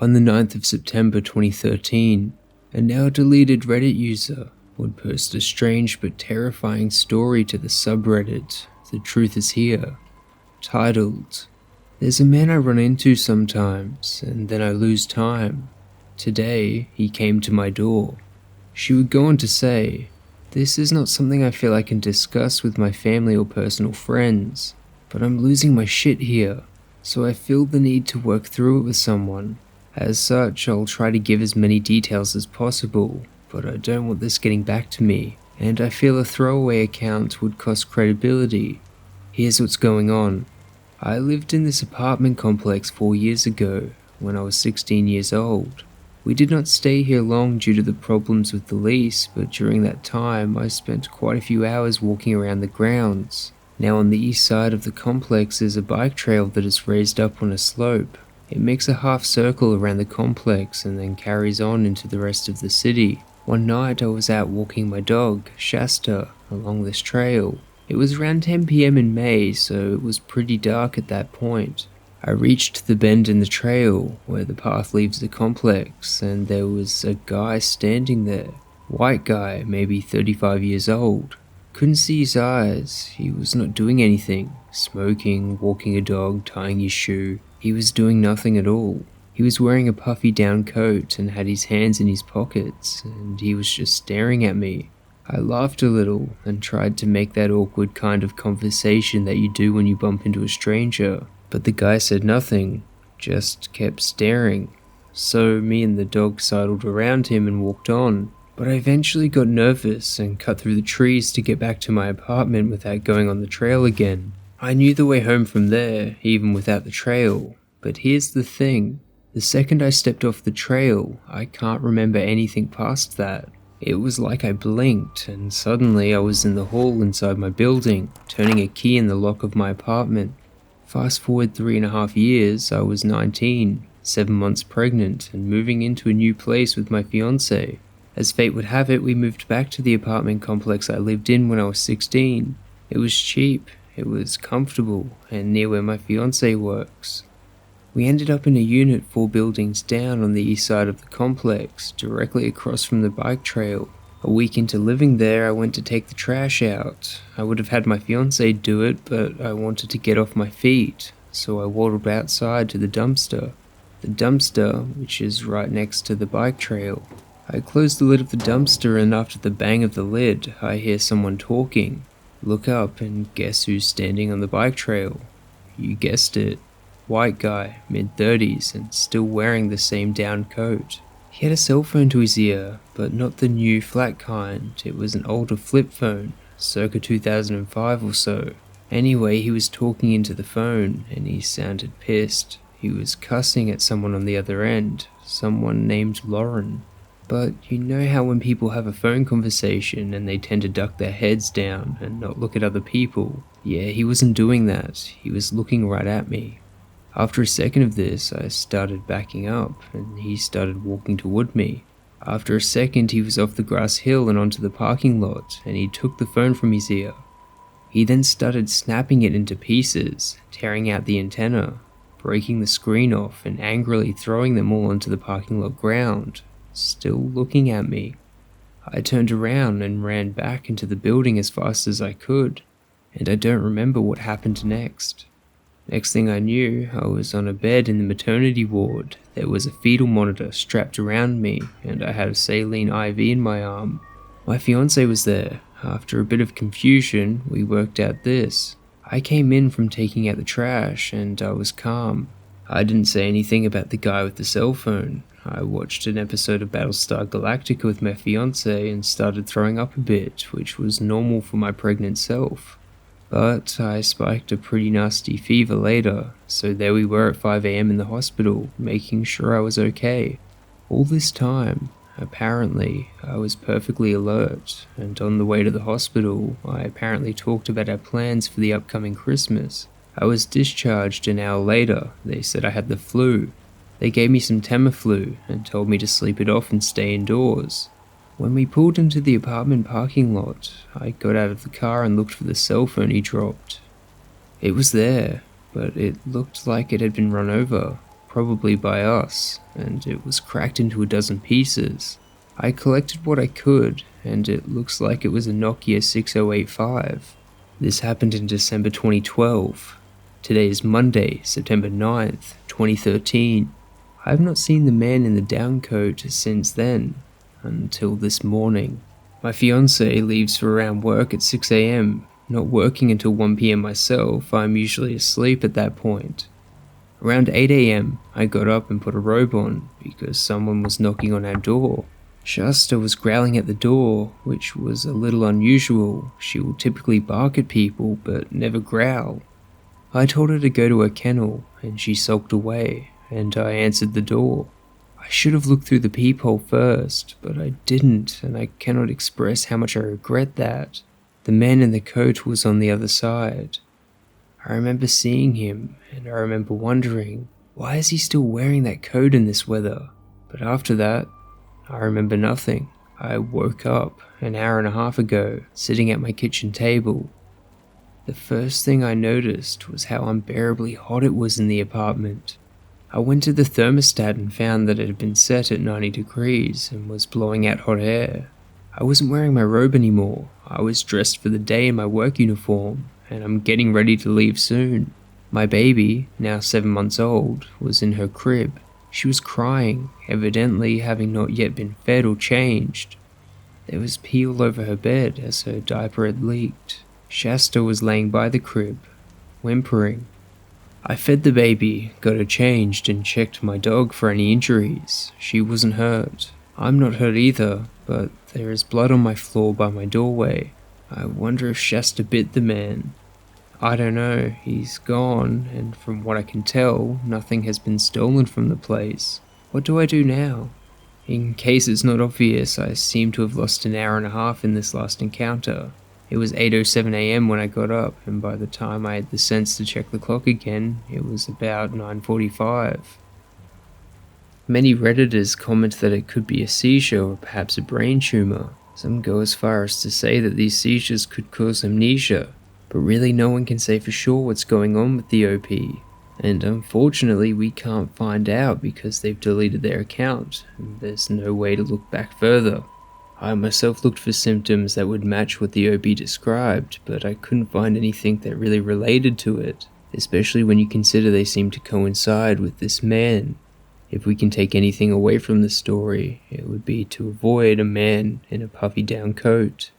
On the 9th of September 2013, a now deleted Reddit user would post a strange but terrifying story to the subreddit TheTruthIsHere, titled, "There's a man I run into sometimes, and then I lose time. Today, he came to my door." She would go on to say, "This is not something I feel I can discuss with my family or personal friends, but I'm losing my shit here, so I feel the need to work through it with someone. As such, I'll try to give as many details as possible, but I don't want this getting back to me, and I feel a throwaway account would cost credibility. Here's what's going on. I lived in this apartment complex 4 years ago, when I was 16 years old. We did not stay here long due to the problems with the lease, but during that time I spent quite a few hours walking around the grounds. Now on the east side of the complex is a bike trail that is raised up on a slope. It makes a half circle around the complex and then carries on into the rest of the city. One night I was out walking my dog, Shasta, along this trail. It was around 10 PM in May, so it was pretty dark at that point. I reached the bend in the trail where the path leaves the complex, and there was a guy standing there. White guy, maybe 35 years old. Couldn't see his eyes. He was not doing anything. Smoking, walking a dog, tying his shoe. He was doing nothing at all. He was wearing a puffy down coat and had his hands in his pockets, and he was just staring at me. I laughed a little and tried to make that awkward kind of conversation that you do when you bump into a stranger, but the guy said nothing, just kept staring. So me and the dog sidled around him and walked on, but I eventually got nervous and cut through the trees to get back to my apartment without going on the trail again. I knew the way home from there, even without the trail, but here's the thing. The second I stepped off the trail, I can't remember anything past that. It was like I blinked, and suddenly I was in the hall inside my building, turning a key in the lock of my apartment. Fast forward 3.5 years, I was 19, 7 months pregnant, and moving into a new place with my fiancé. As fate would have it, we moved back to the apartment complex I lived in when I was 16. It was cheap, it was comfortable, and near where my fiancé works. We ended up in a unit 4 buildings down on the east side of the complex, directly across from the bike trail. A week into living there, I went to take the trash out. I would have had my fiancé do it, but I wanted to get off my feet, so I waddled outside to the dumpster. The dumpster, which is right next to the bike trail. I closed the lid of the dumpster, and after the bang of the lid, I hear someone talking. Look up and guess who's standing on the bike trail? You guessed it. White guy, mid-30s, and still wearing the same down coat. He had a cell phone to his ear, but not the new flat kind. It was an older flip phone, circa 2005 or so. Anyway, he was talking into the phone, and he sounded pissed. He was cussing at someone on the other end, someone named Lauren. But you know how when people have a phone conversation and they tend to duck their heads down and not look at other people? Yeah, he wasn't doing that. He was looking right at me. After a second of this, I started backing up, and he started walking toward me. After a second, he was off the grass hill and onto the parking lot, and he took the phone from his ear. He then started snapping it into pieces, tearing out the antenna, breaking the screen off, and angrily throwing them all onto the parking lot ground, still looking at me. I turned around and ran back into the building as fast as I could, and I don't remember what happened next. Next thing I knew, I was on a bed in the maternity ward. There was a fetal monitor strapped around me, and I had a saline IV in my arm. My fiancé was there. After a bit of confusion, we worked out this. I came in from taking out the trash, and I was calm. I didn't say anything about the guy with the cell phone. I watched an episode of Battlestar Galactica with my fiancé and started throwing up a bit, which was normal for my pregnant self. But I spiked a pretty nasty fever later, so there we were at 5 AM in the hospital, making sure I was okay. All this time, apparently, I was perfectly alert, and on the way to the hospital, I apparently talked about our plans for the upcoming Christmas. I was discharged an hour later. They said I had the flu. They gave me some Tamiflu and told me to sleep it off and stay indoors. When we pulled into the apartment parking lot, I got out of the car and looked for the cell phone he dropped. It was there, but it looked like it had been run over. probably by us, and it was cracked into a dozen pieces. I collected what I could, and it looks like it was a Nokia 6085. This happened in December 2012. Today is Monday, September 9th, 2013. I have not seen the man in the down coat since then, until this morning. My fiancée leaves for around work at 6 AM, not working until 1 PM myself. I'm usually asleep at that point. Around 8 AM, I got up and put a robe on because someone was knocking on our door. Shasta was growling at the door, which was a little unusual. She will typically bark at people, but never growl. I told her to go to her kennel, and she sulked away, and I answered the door. I should have looked through the peephole first, but I didn't, and I cannot express how much I regret that. The man in the coat was on the other side. I remember seeing him, and I remember wondering, why is he still wearing that coat in this weather? But after that, I remember nothing. I woke up an hour and a half ago, sitting at my kitchen table. The first thing I noticed was how unbearably hot it was in the apartment. I went to the thermostat and found that it had been set at 90 degrees and was blowing out hot air. I wasn't wearing my robe anymore. I was dressed for the day in my work uniform, and I'm getting ready to leave soon. My baby, now 7 months old, was in her crib. She was crying, evidently having not yet been fed or changed. There was pee all over her bed as her diaper had leaked. Shasta was laying by the crib, whimpering. I fed the baby, got her changed, and checked my dog for any injuries. She wasn't hurt. I'm not hurt either, but there is blood on my floor by my doorway. I wonder if Shasta bit the man. I don't know, he's gone, and from what I can tell, nothing has been stolen from the place. What do I do now? In case it's not obvious, I seem to have lost an hour and a half in this last encounter. It was 8:07 AM when I got up, and by the time I had the sense to check the clock again, it was about 9:45. Many Redditors comment that it could be a seizure or perhaps a brain tumor. Some go as far as to say that these seizures could cause amnesia, but really no one can say for sure what's going on with the OP. And unfortunately we can't find out because they've deleted their account, and there's no way to look back further. I myself looked for symptoms that would match what the OP described, but I couldn't find anything that really related to it, especially when you consider they seem to coincide with this man. If we can take anything away from the story, it would be to avoid a man in a puffy down coat.